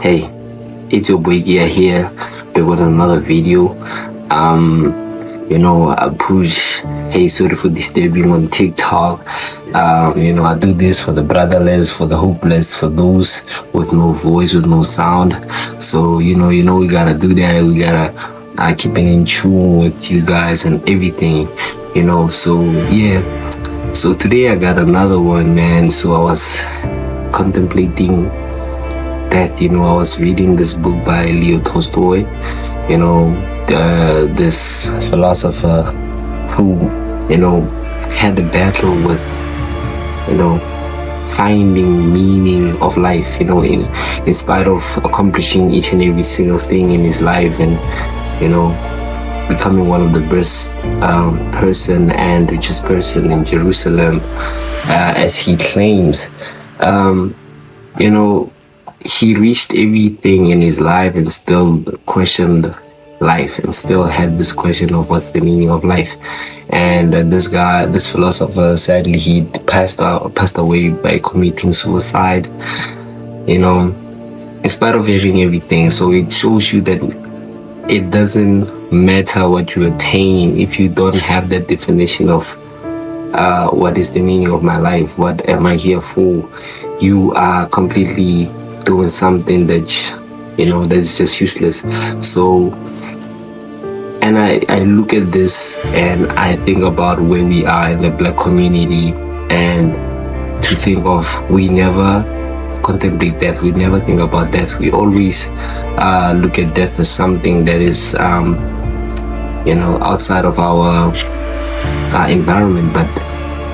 Hey, it's your boy Gia here, back with another video. Push. Hey, sorry for disturbing on TikTok. I do this for the brotherless, for the hopeless, for those with no voice, with no sound. So we gotta do that. We gotta keep it in tune with you guys and everything. So yeah. So today I got another one, man. So I was contemplating death. I was reading this book by Leo Tolstoy. This philosopher who had a battle with finding meaning of life, in spite of accomplishing each and every single thing in his life, and becoming one of the best person and richest person in Jerusalem, as he claims. He reached everything in his life and still questioned life, and still had this question of what's the meaning of life. And this philosopher, sadly, he passed away by committing suicide, in spite of having everything. So it shows you that it doesn't matter what you attain if you don't have that definition of what is the meaning of my life, what am I here for. You are completely doing something that's just useless. So, and I look at this and I think about where we are in the Black community, and to think of, we never contemplate death, we never think about death. We always look at death as something that is outside of our environment. But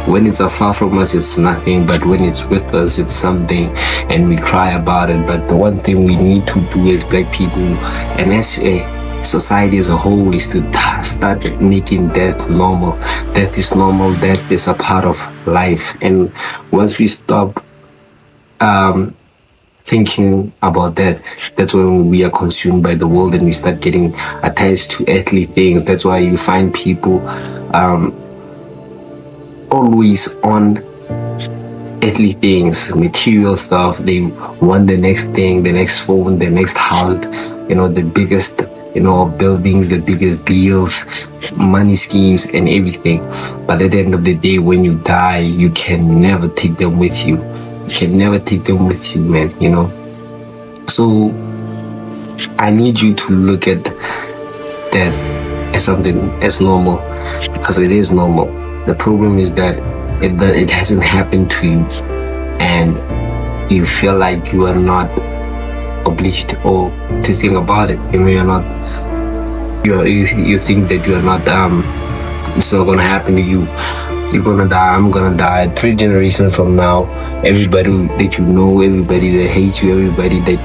when it's afar from us, it's nothing. But when it's with us, it's something, and we cry about it. But the one thing we need to do as Black people, and as a society as a whole, is to start making death normal. Death is normal. Death is a part of life. And once we stop thinking about death, that's when we are consumed by the world and we start getting attached to earthly things. That's why you find people always on earthly things, material stuff. They want the next thing, the next phone, the next house, the biggest buildings, the biggest deals, money schemes and everything. But at the end of the day, when you die, you can never take them with you. You can never take them with you, man. So I need you to look at death as something as normal, because it is normal. The problem is that it hasn't happened to you, and you feel like you are not obliged or to think about it. You're not. You think that you are not. It's not gonna happen to you. You're gonna die. I'm gonna die. 3 generations from now, everybody that you know, everybody that hates you, everybody that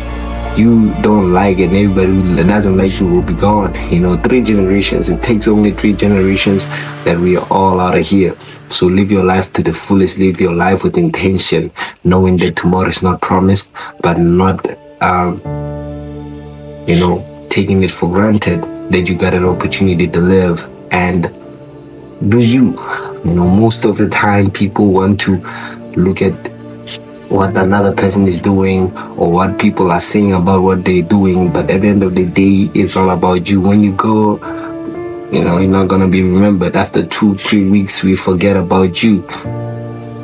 you don't like, and everybody that doesn't like you will be gone. 3 generations. It takes only 3 generations that we are all out of here. So live your life to the fullest. Live your life with intention, knowing that tomorrow is not promised, but not taking it for granted that you got an opportunity to live and do you. Most of the time people want to look at what another person is doing or what people are saying about what they're doing, but at the end of the day, it's all about you. When you go, you're not gonna be remembered. After 2-3 weeks, we forget about you.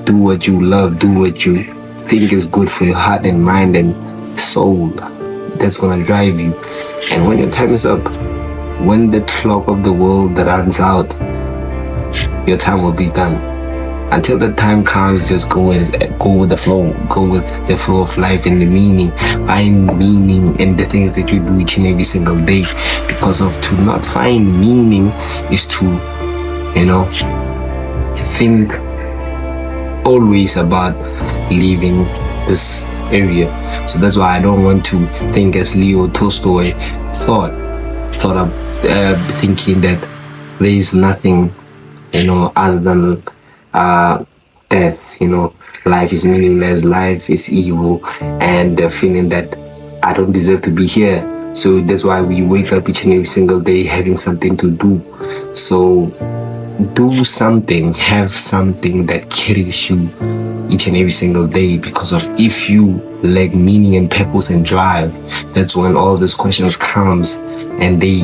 Do what you love, do what you think is good for your heart and mind and soul. That's gonna drive you. And when your time is up, when the clock of the world runs out, your time will be done. Until the time comes, just go with the flow. Go with the flow of life and the meaning. Find meaning in the things that you do each and every single day. Because to not find meaning is to, think always about leaving this area. So that's why I don't want to think as Leo Tolstoy thought of thinking that there is nothing, other than death. Life is meaningless, life is evil, and the feeling that I don't deserve to be here. So that's why we wake up each and every single day having something to do. So do something, have something that carries you each and every single day, because of if you lack meaning and purpose and drive, that's when all these questions comes and they,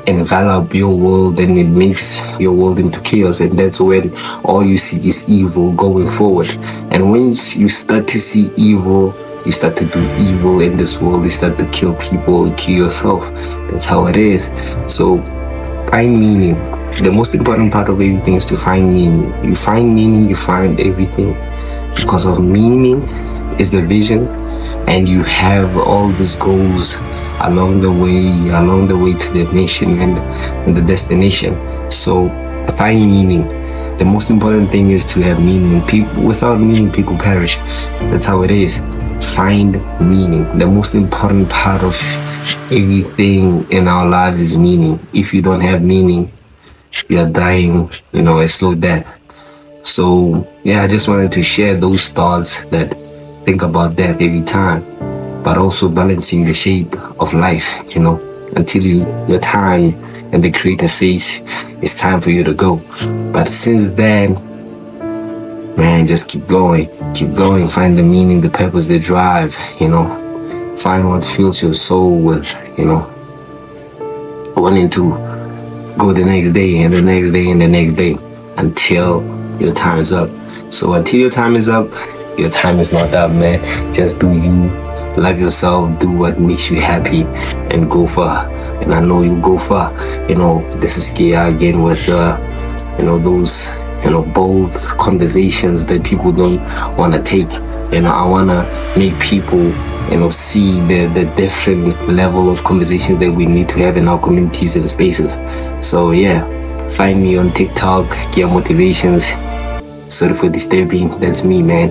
envelop your world, and it makes your world into chaos, and that's when all you see is evil going forward. And once you start to see evil, you start to do evil in this world, you start to kill people, kill yourself. That's how it is. So find meaning. The most important part of everything is to find meaning. You find meaning, you find everything. Because of meaning is the vision, and you have all these goals along the way to the nation and the destination. So find meaning. The most important thing is to have meaning. People without meaning, people perish. That's how it is. Find meaning. The most important part of everything in our lives is meaning. If you don't have meaning, you are dying, a slow death. So yeah, I just wanted to share those thoughts that think about death every time, but also balancing the shape of life, until your time and the Creator says it's time for you to go. But since then, man, just keep going, find the meaning, the purpose, the drive, find what fills your soul with, wanting to go the next day and the next day and the next day until your time is up. So until your time is up, your time is not up, man. Just do you, love yourself, do what makes you happy, and go far. And I know you'll go far. This is Kia again with those bold conversations that people don't want to take. I want to make people see the different level of conversations that we need to have in our communities and spaces. So yeah, find me on TikTok, Kia Motivations. Sorry for disturbing. That's me, man.